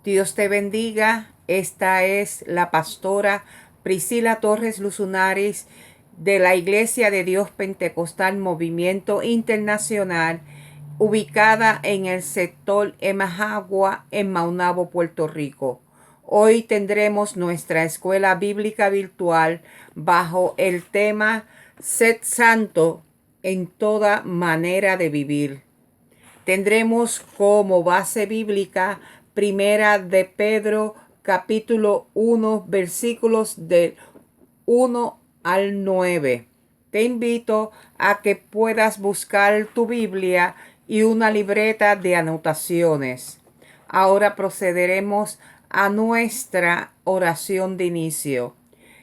Dios te bendiga. Esta es la pastora Priscila Torres Luzunaris de la Iglesia de Dios Pentecostal Movimiento Internacional, ubicada en el sector Emajagua, en Maunabo, Puerto Rico. Hoy tendremos nuestra escuela bíblica virtual bajo el tema Sed santo en toda manera de vivir. Tendremos como base bíblica Primera de Pedro, capítulo 1, versículos del 1 al 9. Te invito a que puedas buscar tu Biblia y una libreta de anotaciones. Ahora procederemos a nuestra oración de inicio.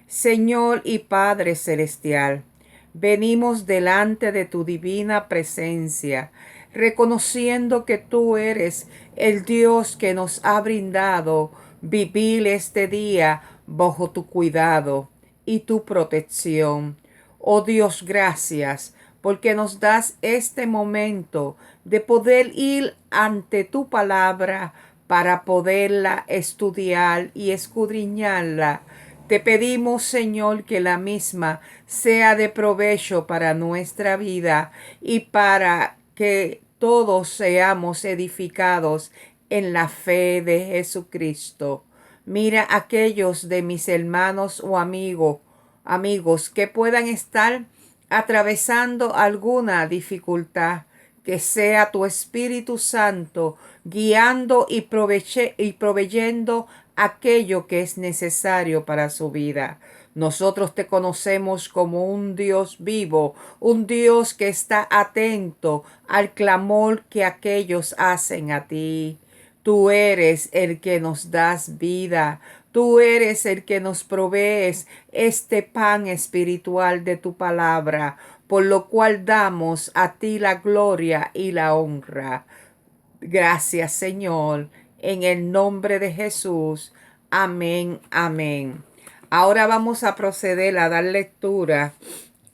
Señor y Padre Celestial, venimos delante de tu divina presencia, reconociendo que tú eres el Dios que nos ha brindado vivir este día bajo tu cuidado y tu protección. Oh Dios, gracias, porque nos das este momento de poder ir ante tu palabra para poderla estudiar y escudriñarla. Te pedimos, Señor, que la misma sea de provecho para nuestra vida y para que todos seamos edificados en la fe de Jesucristo. Mira aquellos de mis hermanos o amigos que puedan estar atravesando alguna dificultad, que sea tu Espíritu Santo guiando y proveyendo aquello que es necesario para su vida. Nosotros te conocemos como un Dios vivo, un Dios que está atento al clamor que aquellos hacen a ti. Tú eres el que nos das vida. Tú eres el que nos provees este pan espiritual de tu palabra, por lo cual damos a ti la gloria y la honra. Gracias, Señor, en el nombre de Jesús. Amén, amén. Ahora vamos a proceder a dar lectura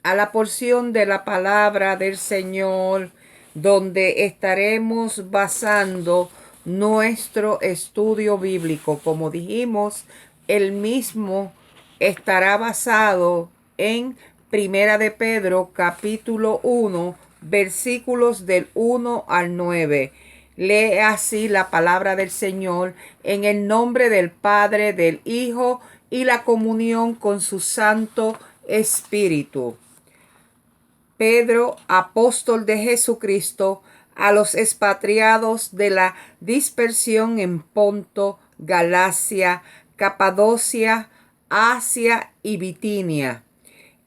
a la porción de la palabra del Señor, donde estaremos basando nuestro estudio bíblico. Como dijimos, el mismo estará basado en Primera de Pedro, capítulo 1, versículos del 1 al 9. Lee así la palabra del Señor en el nombre del Padre, del Hijo y la comunión con su Santo Espíritu. Pedro, apóstol de Jesucristo, a los expatriados de la dispersión en Ponto, Galacia, Capadocia, Asia y Bitinia,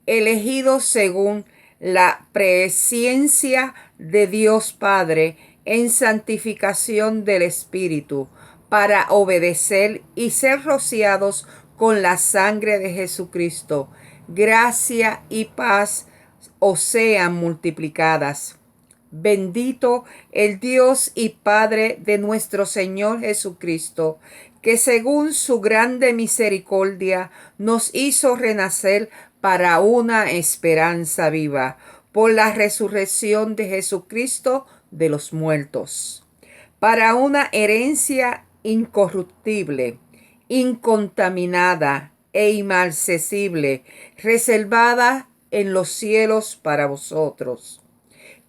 elegidos según la presciencia de Dios Padre en santificación del Espíritu, para obedecer y ser rociados con la sangre de Jesucristo. Gracia y paz os sean multiplicadas. Bendito el Dios y Padre de nuestro Señor Jesucristo, que según su grande misericordia nos hizo renacer para una esperanza viva, por la resurrección de Jesucristo de los muertos, para una herencia incorruptible, incontaminada e inmarcesible, reservada en los cielos para vosotros,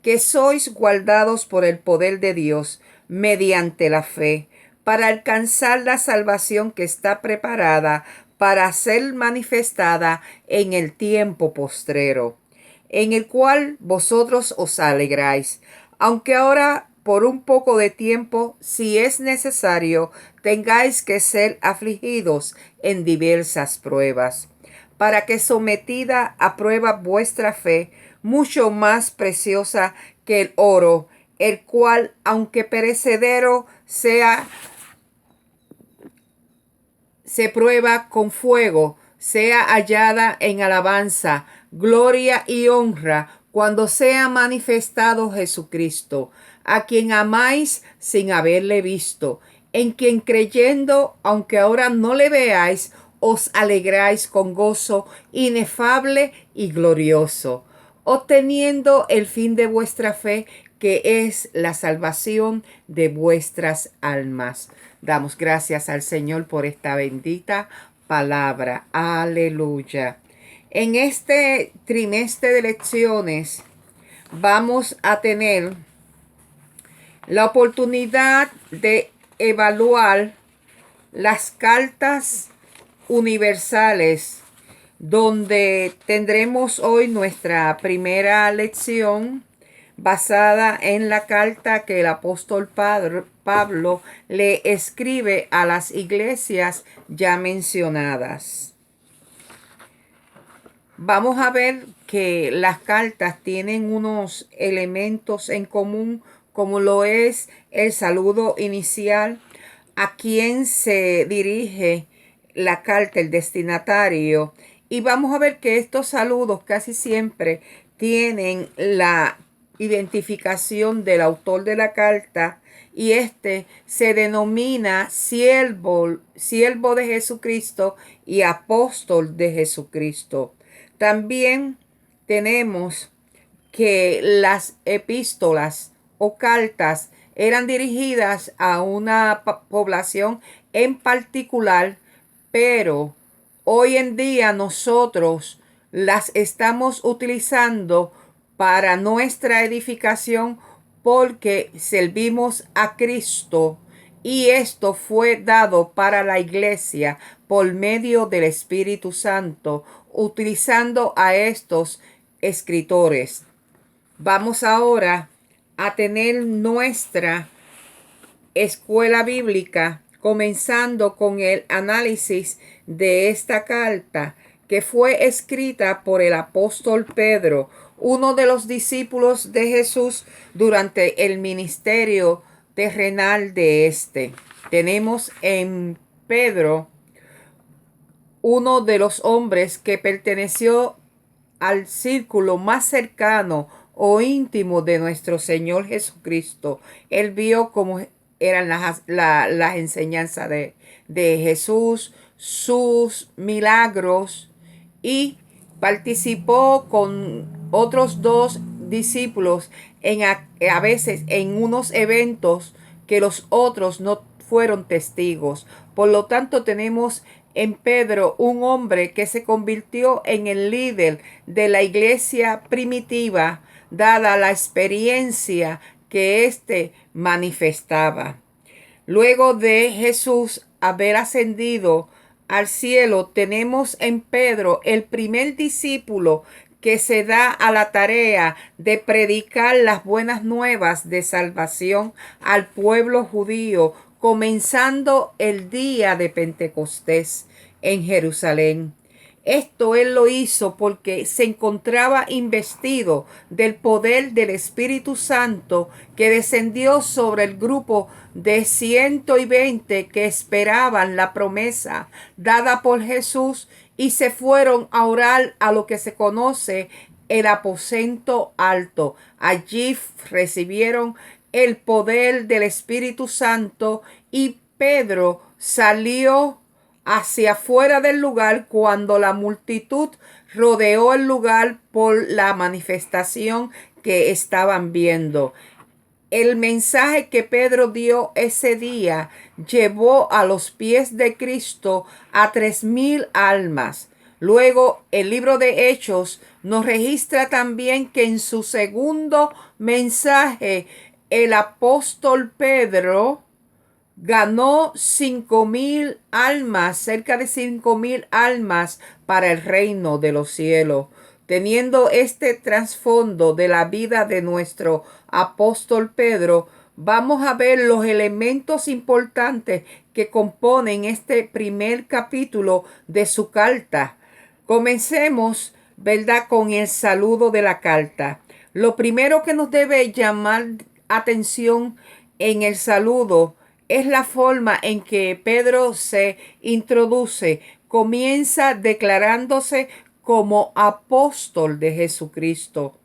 que sois guardados por el poder de Dios mediante la fe, para alcanzar la salvación que está preparada para ser manifestada en el tiempo postrero, en el cual vosotros os alegráis, aunque ahora por un poco de tiempo, si es necesario, tengáis que ser afligidos en diversas pruebas, para que sometida a prueba vuestra fe, mucho más preciosa que el oro, el cual, aunque perecedero se prueba con fuego, sea hallada en alabanza, gloria y honra cuando sea manifestado Jesucristo, a quien amáis sin haberle visto, en quien creyendo, aunque ahora no le veáis, os alegráis con gozo inefable y glorioso, obteniendo el fin de vuestra fe, que es la salvación de vuestras almas. Damos gracias al Señor por esta bendita palabra. Aleluya. En este trimestre de lecciones vamos a tener la oportunidad de evaluar las cartas universales, donde tendremos hoy nuestra primera lección basada en la carta que el apóstol Pablo le escribe a las iglesias ya mencionadas. Vamos a ver que las cartas tienen unos elementos en común, como lo es el saludo inicial, a quien se dirige la carta, el destinatario. Y vamos a ver que estos saludos casi siempre tienen la identificación del autor de la carta, y este se denomina siervo de Jesucristo y apóstol de Jesucristo. También tenemos que las epístolas o cartas eran dirigidas a una población en particular, pero hoy en día nosotros las estamos utilizando para nuestra edificación, porque servimos a Cristo, y esto fue dado para la iglesia por medio del Espíritu Santo, utilizando a estos escritores. Vamos ahora a tener nuestra escuela bíblica, comenzando con el análisis de esta carta, que fue escrita por el apóstol Pedro, uno de los discípulos de Jesús durante el ministerio terrenal de este. Tenemos en Pedro uno de los hombres que perteneció al círculo más cercano o íntimo de nuestro Señor Jesucristo. Él vio cómo eran las enseñanzas de Jesús, sus milagros, y participó con otros dos discípulos a veces en unos eventos que los otros no fueron testigos. Por lo tanto, tenemos en Pedro un hombre que se convirtió en el líder de la iglesia primitiva, dada la experiencia que éste manifestaba. Luego de Jesús haber ascendido al cielo, tenemos en Pedro el primer discípulo que se da a la tarea de predicar las buenas nuevas de salvación al pueblo judío, comenzando el día de Pentecostés en Jerusalén. Esto él lo hizo porque se encontraba investido del poder del Espíritu Santo, que descendió sobre el grupo de 120 que esperaban la promesa dada por Jesús, y se fueron a orar a lo que se conoce el aposento alto. Allí recibieron el poder del Espíritu Santo, y Pedro salió hacia afuera del lugar cuando la multitud rodeó el lugar por la manifestación que estaban viendo. El mensaje que Pedro dio ese día llevó a los pies de Cristo a 3,000 almas. Luego, el libro de Hechos nos registra también que en su segundo mensaje, el apóstol Pedro ganó 5,000 almas, cerca de 5,000 almas para el reino de los cielos. Teniendo este trasfondo de la vida de nuestro apóstol Pedro, vamos a ver los elementos importantes que componen este primer capítulo de su carta. Comencemos, ¿verdad?, con el saludo de la carta. Lo primero que nos debe llamar atención en el saludo es la forma en que Pedro se introduce. Comienza declarándose como apóstol de Jesucristo.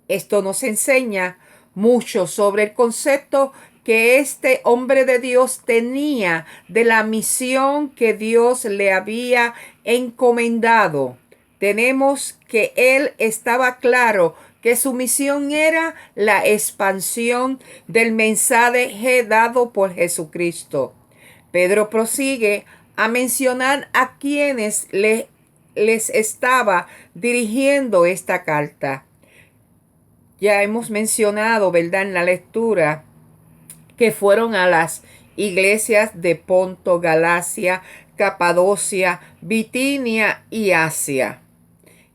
Esto nos enseña mucho sobre el concepto que este hombre de Dios tenía de la misión que Dios le había encomendado. Tenemos que él estaba claro que su misión era la expansión del mensaje dado por Jesucristo. Pedro prosigue a mencionar a quienes les estaba dirigiendo esta carta. Ya hemos mencionado, ¿verdad?, en la lectura, que fueron a las iglesias de Ponto, Galacia, Capadocia, Bitinia y Asia.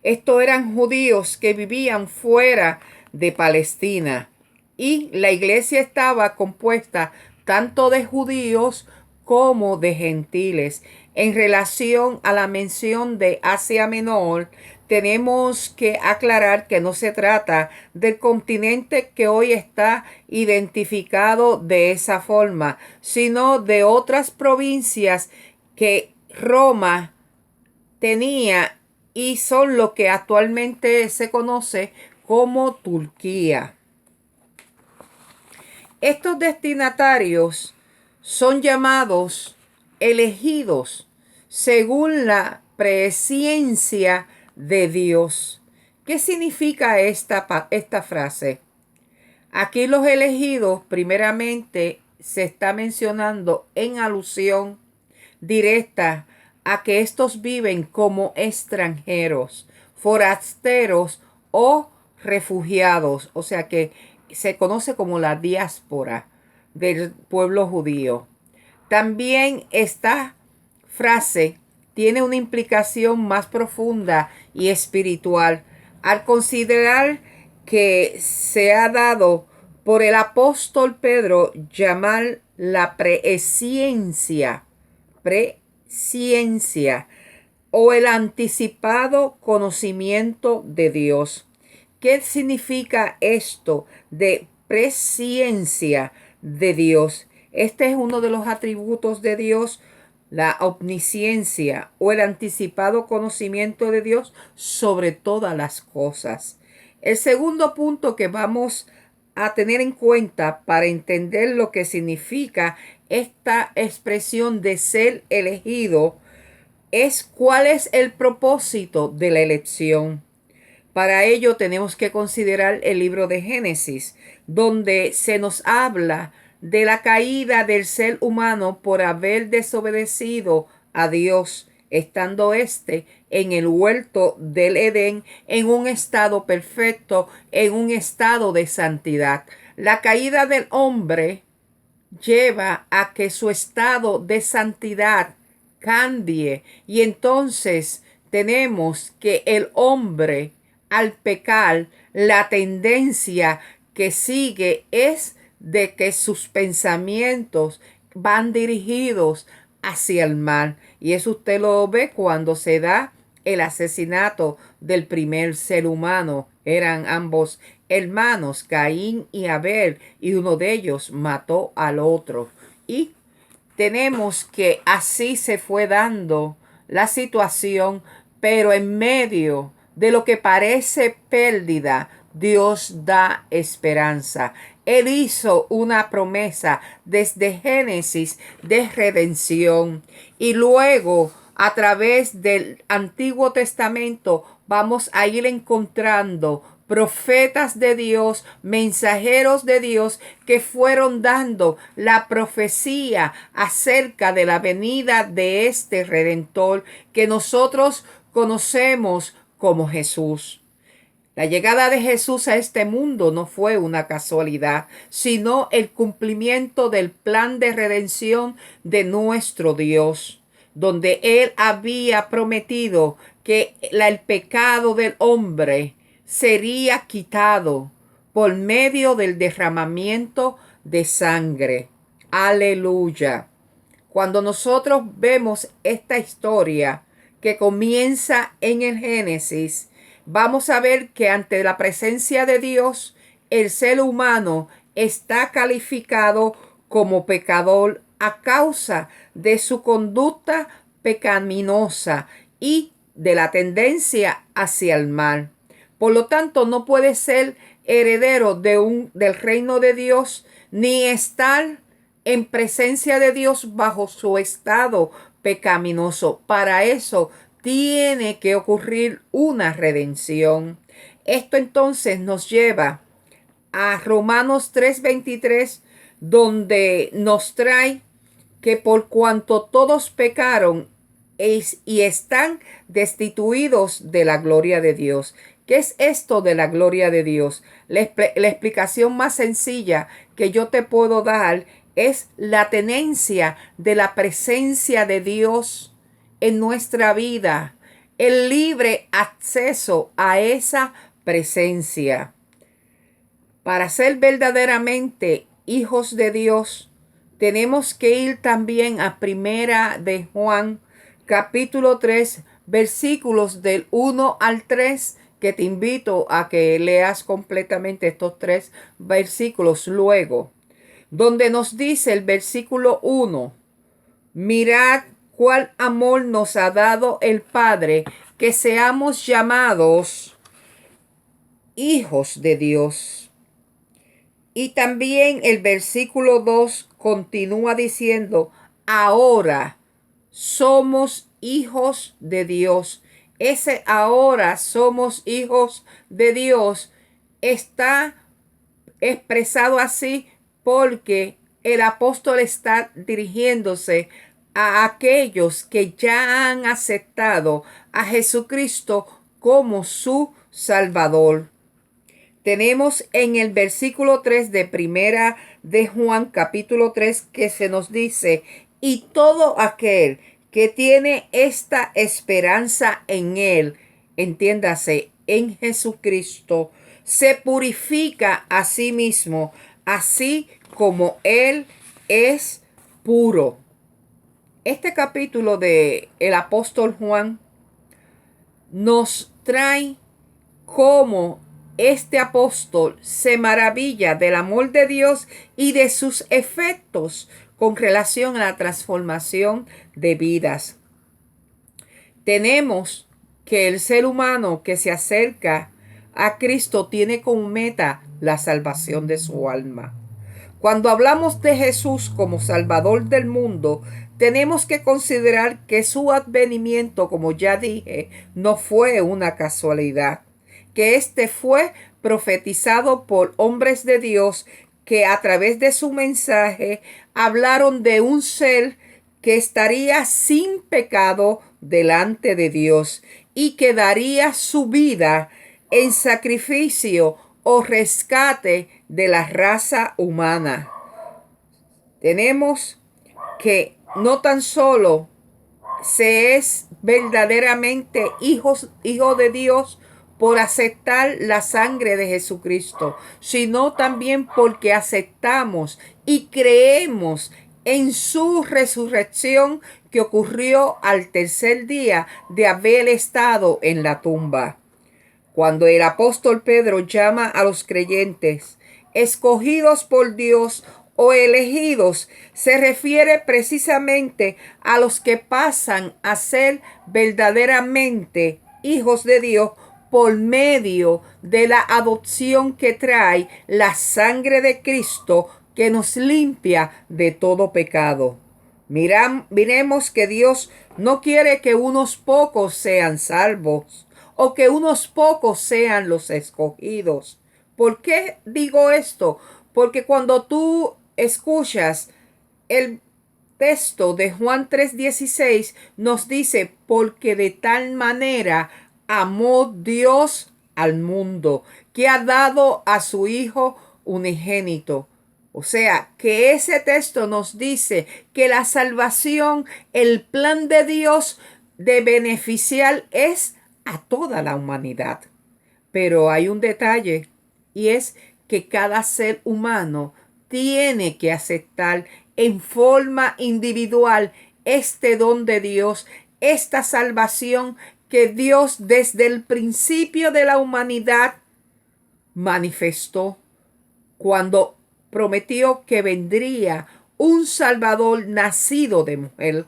Estos eran judíos que vivían fuera de Palestina y la iglesia estaba compuesta tanto de judíos como de gentiles. En relación a la mención de Asia Menor, tenemos que aclarar que no se trata del continente que hoy está identificado de esa forma, sino de otras provincias que Roma tenía y son lo que actualmente se conoce como Turquía. Estos destinatarios son llamados elegidos según la presciencia de Dios. ¿Qué significa esta frase? Aquí los elegidos primeramente se está mencionando en alusión directa a que estos viven como extranjeros, forasteros o refugiados, o sea que se conoce como la diáspora del pueblo judío. También esta frase tiene una implicación más profunda y espiritual al considerar que se ha dado por el apóstol Pedro llamar la presciencia o el anticipado conocimiento de Dios. ¿Qué significa esto de presciencia de Dios? Este es uno de los atributos de Dios, la omnisciencia o el anticipado conocimiento de Dios sobre todas las cosas. El segundo punto que vamos a tener en cuenta para entender lo que significa esta expresión de ser elegido es cuál es el propósito de la elección. Para ello tenemos que considerar el libro de Génesis, donde se nos habla de la caída del ser humano por haber desobedecido a Dios, estando éste en el huerto del Edén en un estado perfecto, en un estado de santidad. La caída del hombre lleva a que su estado de santidad cambie y entonces tenemos que el hombre al pecar, la tendencia que sigue es de que sus pensamientos van dirigidos hacia el mal. Y eso usted lo ve cuando se da el asesinato del primer ser humano. Eran ambos hermanos, Caín y Abel, y uno de ellos mató al otro. Y tenemos que así se fue dando la situación, pero en medio de lo que parece pérdida, Dios da esperanza. Él hizo una promesa desde Génesis de redención y luego a través del Antiguo Testamento vamos a ir encontrando profetas de Dios, mensajeros de Dios que fueron dando la profecía acerca de la venida de este Redentor que nosotros conocemos como Jesús. La llegada de Jesús a este mundo no fue una casualidad, sino el cumplimiento del plan de redención de nuestro Dios, donde Él había prometido que el pecado del hombre sería quitado por medio del derramamiento de sangre. Aleluya. Cuando nosotros vemos esta historia que comienza en el Génesis, vamos a ver que ante la presencia de Dios, el ser humano está calificado como pecador a causa de su conducta pecaminosa y de la tendencia hacia el mal. Por lo tanto, no puede ser heredero del reino de Dios ni estar en presencia de Dios bajo su estado pecaminoso. Para eso tiene que ocurrir una redención. Esto entonces nos lleva a Romanos 3:23, donde nos trae que por cuanto todos pecaron y están destituidos de la gloria de Dios. ¿Qué es esto de la gloria de Dios? La explicación más sencilla que yo te puedo dar es la tenencia de la presencia de Dios en nuestra vida, el libre acceso a esa presencia. Para ser verdaderamente hijos de Dios, tenemos que ir también a Primera de Juan, capítulo 3, versículos del 1 al 3, que te invito a que leas completamente estos 3 versículos luego, donde nos dice el versículo 1, mirad cuál amor nos ha dado el Padre, que seamos llamados hijos de Dios. Y también el versículo 2 continúa diciendo, ahora somos hijos de Dios. Ese ahora somos hijos de Dios está expresado así porque el apóstol está dirigiéndose a aquellos que ya han aceptado a Jesucristo como su Salvador. Tenemos en el versículo 3 de Primera de Juan capítulo 3 que se nos dice, y todo aquel que tiene esta esperanza en Él, entiéndase, en Jesucristo, se purifica a sí mismo, así como Él es puro. Este capítulo de el apóstol Juan nos trae cómo este apóstol se maravilla del amor de Dios y de sus efectos con relación a la transformación de vidas. Tenemos que el ser humano que se acerca a Cristo tiene como meta la salvación de su alma. Cuando hablamos de Jesús como Salvador del mundo, tenemos que considerar que su advenimiento, como ya dije, no fue una casualidad, que este fue profetizado por hombres de Dios que a través de su mensaje hablaron de un ser que estaría sin pecado delante de Dios y que daría su vida en sacrificio o rescate de la raza humana. Tenemos que no tan solo se es verdaderamente hijo de Dios por aceptar la sangre de Jesucristo, sino también porque aceptamos y creemos en su resurrección que ocurrió al tercer día de haber estado en la tumba. Cuando el apóstol Pedro llama a los creyentes escogidos por Dios o elegidos, se refiere precisamente a los que pasan a ser verdaderamente hijos de Dios por medio de la adopción que trae la sangre de Cristo que nos limpia de todo pecado. Miremos que Dios no quiere que unos pocos sean salvos o que unos pocos sean los escogidos. ¿Por qué digo esto? Porque cuando tú escuchas el texto de Juan 3:16 nos dice, porque de tal manera amó Dios al mundo, que ha dado a su Hijo unigénito. O sea, que ese texto nos dice que la salvación, el plan de Dios de beneficiar es a toda la humanidad. Pero hay un detalle y es que cada ser humano tiene que aceptar en forma individual este don de Dios, esta salvación que Dios desde el principio de la humanidad manifestó cuando prometió que vendría un Salvador nacido de mujer.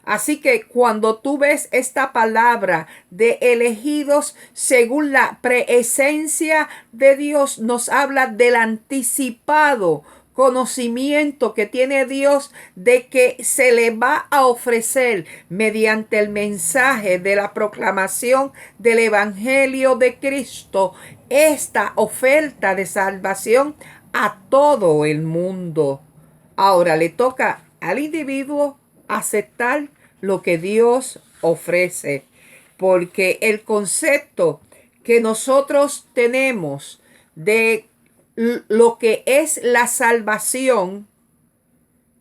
Así que cuando tú ves esta palabra de elegidos según la preesencia de Dios, nos habla del anticipado conocimiento que tiene Dios de que se le va a ofrecer mediante el mensaje de la proclamación del Evangelio de Cristo esta oferta de salvación a todo el mundo. Ahora le toca al individuo aceptar lo que Dios ofrece, porque el concepto que nosotros tenemos de lo que es la salvación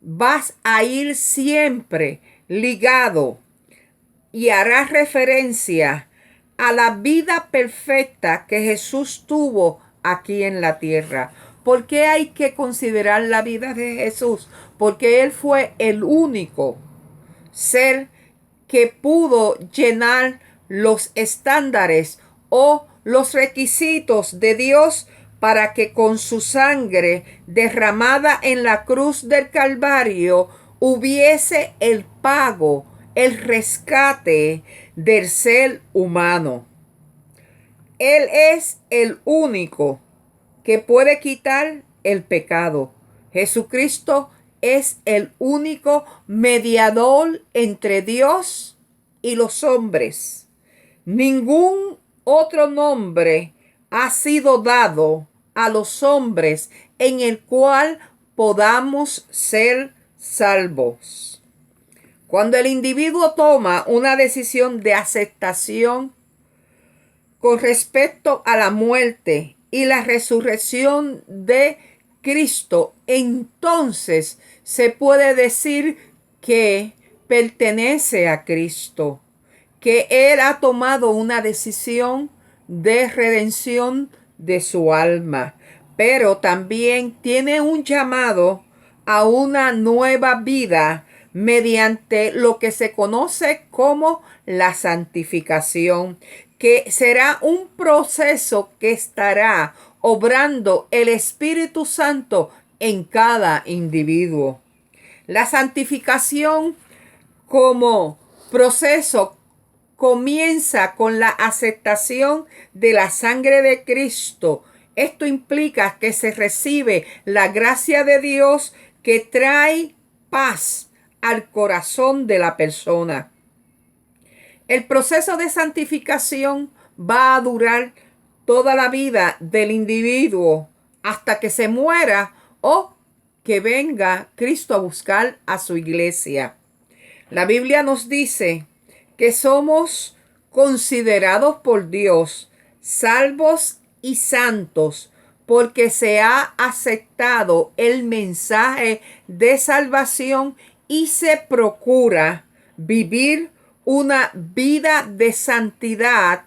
vas a ir siempre ligado y hará referencia a la vida perfecta que Jesús tuvo aquí en la tierra. ¿Por qué hay que considerar la vida de Jesús? Porque Él fue el único ser que pudo llenar los estándares o los requisitos de Dios para que con su sangre derramada en la cruz del Calvario hubiese el pago, el rescate del ser humano. Él es el único que puede quitar el pecado. Jesucristo es el único mediador entre Dios y los hombres. Ningún otro nombre ha sido dado a los hombres en el cual podamos ser salvos. Cuando el individuo toma una decisión de aceptación con respecto a la muerte y la resurrección de Cristo, entonces se puede decir que pertenece a Cristo, que Él ha tomado una decisión de redención de su alma, pero también tiene un llamado a una nueva vida mediante lo que se conoce como la santificación, que será un proceso que estará obrando el Espíritu Santo en cada individuo. La santificación como proceso comienza con la aceptación de la sangre de Cristo. Esto implica que se recibe la gracia de Dios que trae paz al corazón de la persona. El proceso de santificación va a durar toda la vida del individuo hasta que se muera o que venga Cristo a buscar a su iglesia. La Biblia nos dice que somos considerados por Dios salvos y santos porque se ha aceptado el mensaje de salvación y se procura vivir una vida de santidad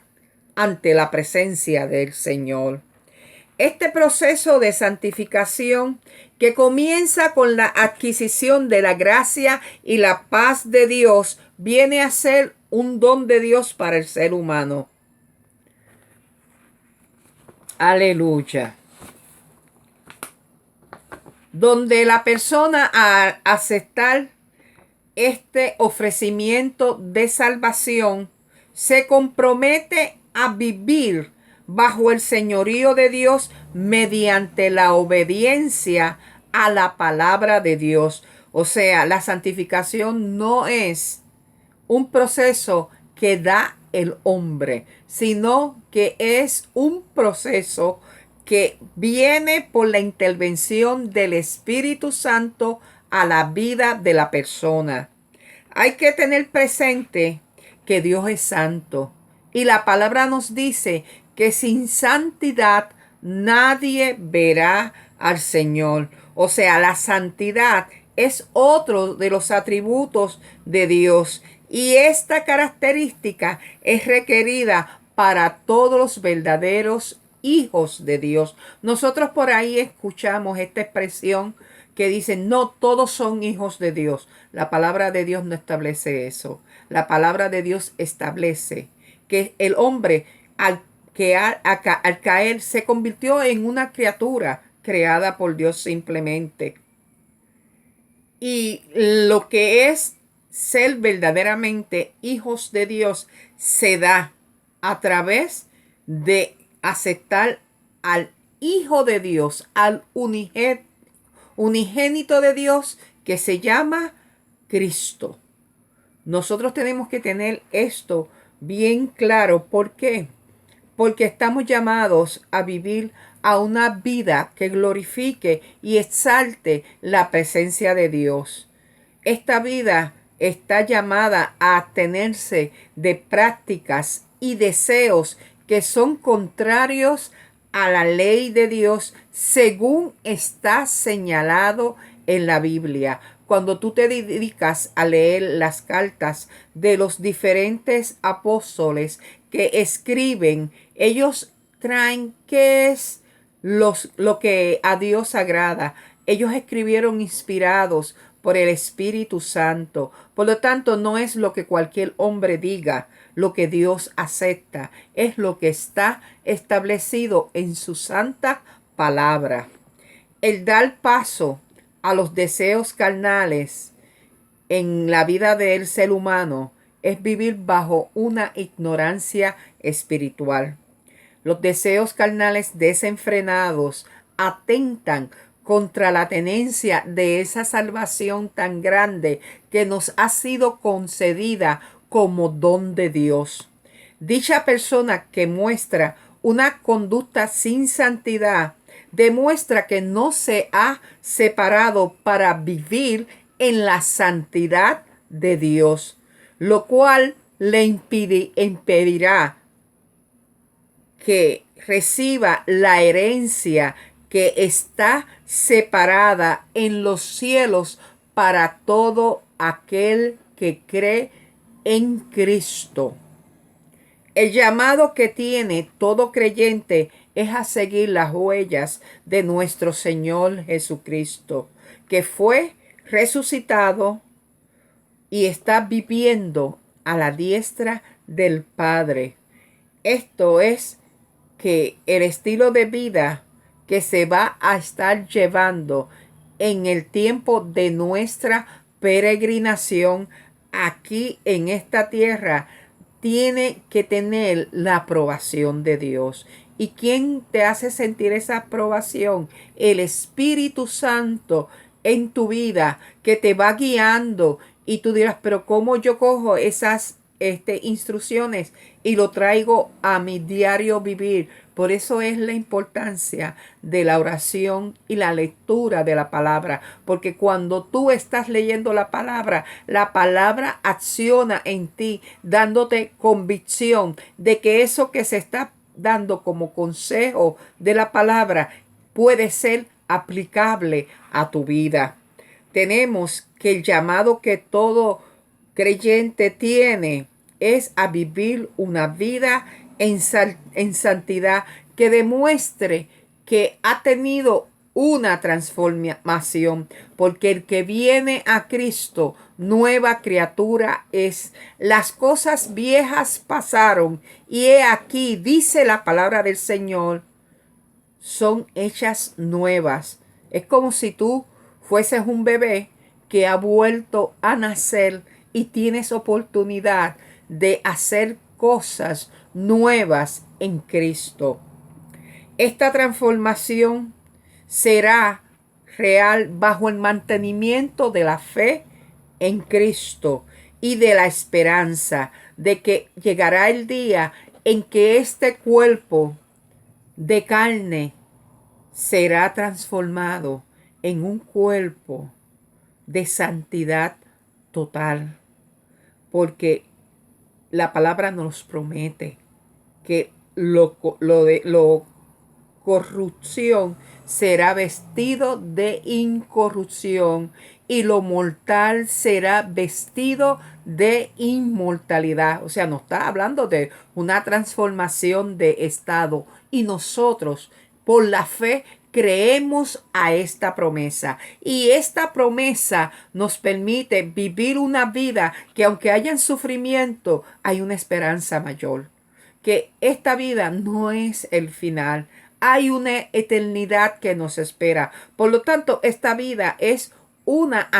ante la presencia del Señor. Este proceso de santificación que comienza con la adquisición de la gracia y la paz de Dios viene a ser un don de Dios para el ser humano. Aleluya. Donde la persona al aceptar este ofrecimiento de salvación se compromete a vivir bajo el señorío de Dios mediante la obediencia a la palabra de Dios. O sea, la santificación no es un proceso que da el hombre, sino que es un proceso que viene por la intervención del Espíritu Santo a la vida de la persona. Hay que tener presente que Dios es santo y la palabra nos dice que sin santidad nadie verá al Señor. O sea, la santidad es otro de los atributos de Dios y esta característica es requerida para todos los verdaderos hijos de Dios. Nosotros por ahí escuchamos esta expresión que dicen, no todos son hijos de Dios. La palabra de Dios no establece eso. La palabra de Dios establece que el hombre al caer se convirtió en una criatura creada por Dios simplemente. Y lo que es ser verdaderamente hijos de Dios se da a través de aceptar al Hijo de Dios, al unigénito de Dios que se llama Cristo. Nosotros tenemos que tener esto bien claro. ¿Por qué? Porque estamos llamados a vivir a una vida que glorifique y exalte la presencia de Dios. Esta vida está llamada a abstenerse de prácticas y deseos que son contrarios a la ley de Dios, según está señalado en la Biblia. Cuando tú te dedicas a leer las cartas de los diferentes apóstoles que escriben, ellos traen qué es lo que a Dios agrada. Ellos escribieron inspirados por el Espíritu Santo. Por lo tanto, no es lo que cualquier hombre diga, lo que Dios acepta, es lo que está establecido en su santa palabra. El dar paso a los deseos carnales en la vida del ser humano es vivir bajo una ignorancia espiritual. Los deseos carnales desenfrenados atentan contra la tenencia de esa salvación tan grande que nos ha sido concedida como don de Dios. Dicha persona que muestra una conducta sin santidad demuestra que no se ha separado para vivir en la santidad de Dios, lo cual le impedirá que reciba la herencia que está separada en los cielos para todo aquel que cree en Cristo. El llamado que tiene todo creyente es a seguir las huellas de nuestro Señor Jesucristo, que fue resucitado y está viviendo a la diestra del Padre. Esto es que el estilo de vida que se va a estar llevando en el tiempo de nuestra peregrinación aquí en esta tierra tiene que tener la aprobación de Dios. ¿Y quién te hace sentir esa aprobación? El Espíritu Santo en tu vida que te va guiando. Y tú dirás, pero ¿cómo yo cojo esas instrucciones y lo traigo a mi diario vivir? Por eso es la importancia de la oración y la lectura de la palabra, porque cuando tú estás leyendo la palabra acciona en ti, dándote convicción de que eso que se está dando como consejo de la palabra puede ser aplicable a tu vida. Tenemos que el llamado que todo creyente tiene es a vivir una vida en santidad que demuestre que ha tenido una transformación, porque el que viene a Cristo, nueva criatura es. Las cosas viejas pasaron y he aquí, dice la palabra del Señor, son hechas nuevas. Es como si tú fueses un bebé que ha vuelto a nacer y tienes oportunidad de hacer cosas nuevas en Cristo. Esta transformación será real bajo el mantenimiento de la fe en Cristo y de la esperanza de que llegará el día en que este cuerpo de carne será transformado en un cuerpo de santidad total, porque la palabra nos promete que lo corrupción será vestido de incorrupción y lo mortal será vestido de inmortalidad. O sea, nos está hablando de una transformación de estado y nosotros por la fe creemos a esta promesa y esta promesa nos permite vivir una vida que aunque haya sufrimiento, hay una esperanza mayor, que esta vida no es el final, hay una eternidad que nos espera. Por lo tanto, esta vida es una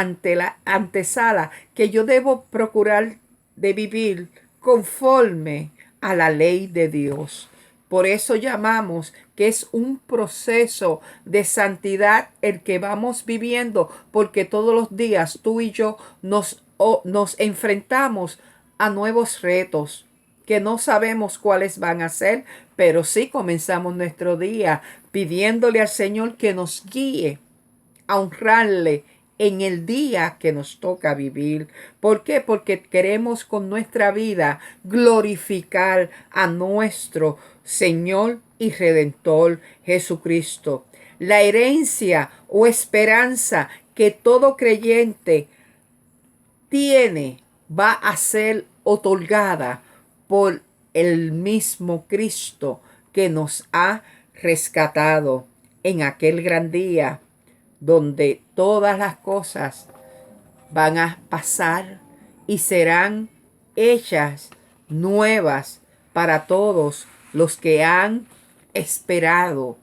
antesala que yo debo procurar de vivir conforme a la ley de Dios. Por eso llamamos que es un proceso de santidad el que vamos viviendo, porque todos los días tú y yo nos enfrentamos a nuevos retos que no sabemos cuáles van a ser, pero sí comenzamos nuestro día pidiéndole al Señor que nos guíe a honrarle en el día que nos toca vivir. ¿Por qué? Porque queremos con nuestra vida glorificar a nuestro Señor y Redentor Jesucristo. La herencia o esperanza que todo creyente tiene va a ser otorgada por el mismo Cristo que nos ha rescatado en aquel gran día donde todas las cosas van a pasar y serán hechas nuevas para todos los que han esperado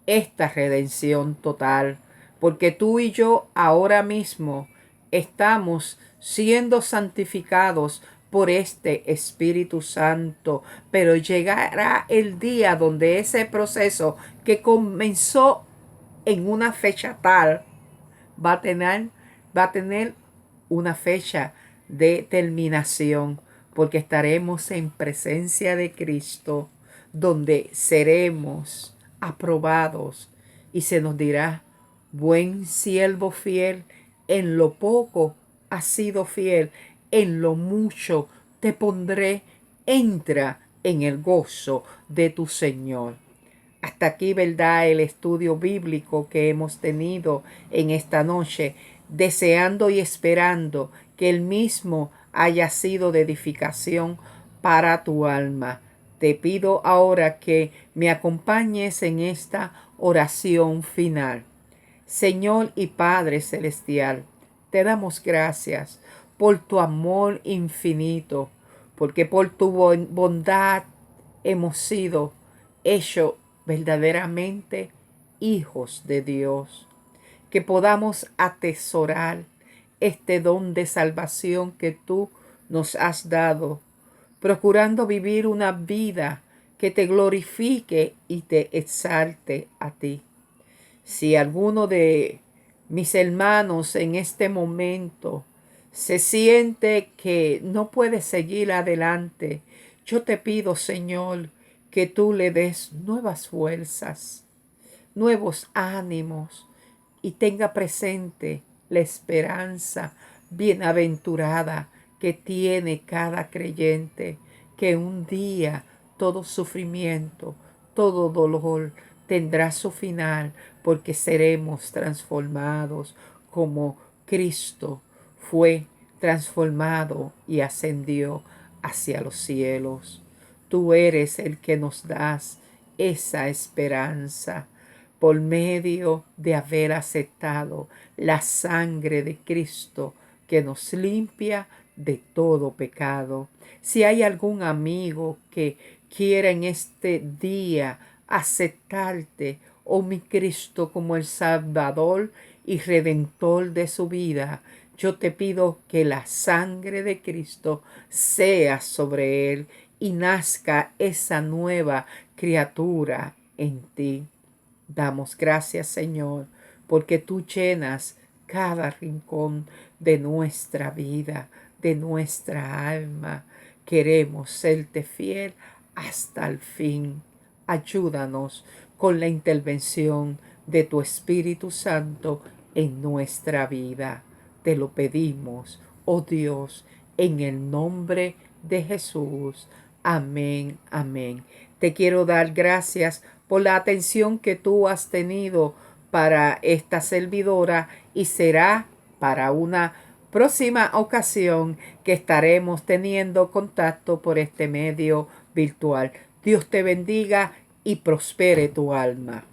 esta redención total. Porque tú y yo ahora mismo estamos siendo santificados por este Espíritu Santo, pero llegará el día donde ese proceso que comenzó en una fecha tal va a tener una fecha de terminación, porque estaremos en presencia de Cristo, donde seremos aprobados y se nos dirá: buen siervo fiel, en lo poco has sido fiel, en lo mucho te pondré, entra en el gozo de tu Señor. Hasta aquí, ¿verdad?, el estudio bíblico que hemos tenido en esta noche, deseando y esperando que el mismo haya sido de edificación para tu alma. Te pido ahora que me acompañes en esta oración final. Señor y Padre Celestial, te damos gracias por tu amor infinito, porque por tu bondad hemos sido hechos verdaderamente hijos de Dios. Que podamos atesorar este don de salvación que tú nos has dado, procurando vivir una vida que te glorifique y te exalte a ti. Si alguno de mis hermanos en este momento se siente que no puede seguir adelante, yo te pido, Señor, que tú le des nuevas fuerzas, nuevos ánimos y tenga presente la esperanza bienaventurada que tiene cada creyente, que un día todo sufrimiento, todo dolor tendrá su final, porque seremos transformados como Cristo fue transformado y ascendió hacia los cielos. Tú eres el que nos das esa esperanza por medio de haber aceptado la sangre de Cristo que nos limpia de todo pecado. Si hay algún amigo que quiera en este día aceptarte, oh mi Cristo, como el Salvador y Redentor de su vida, yo te pido que la sangre de Cristo sea sobre él y nazca esa nueva criatura en ti. Damos gracias, Señor, porque tú llenas cada rincón de nuestra vida, de nuestra alma. Queremos serte fiel hasta el fin. Ayúdanos con la intervención de tu Espíritu Santo en nuestra vida. Te lo pedimos, oh Dios, en el nombre de Jesús. Amén, amén. Te quiero dar gracias por la atención que tú has tenido para esta servidora, y será para una próxima ocasión que estaremos teniendo contacto por este medio virtual. Dios te bendiga y prospere tu alma.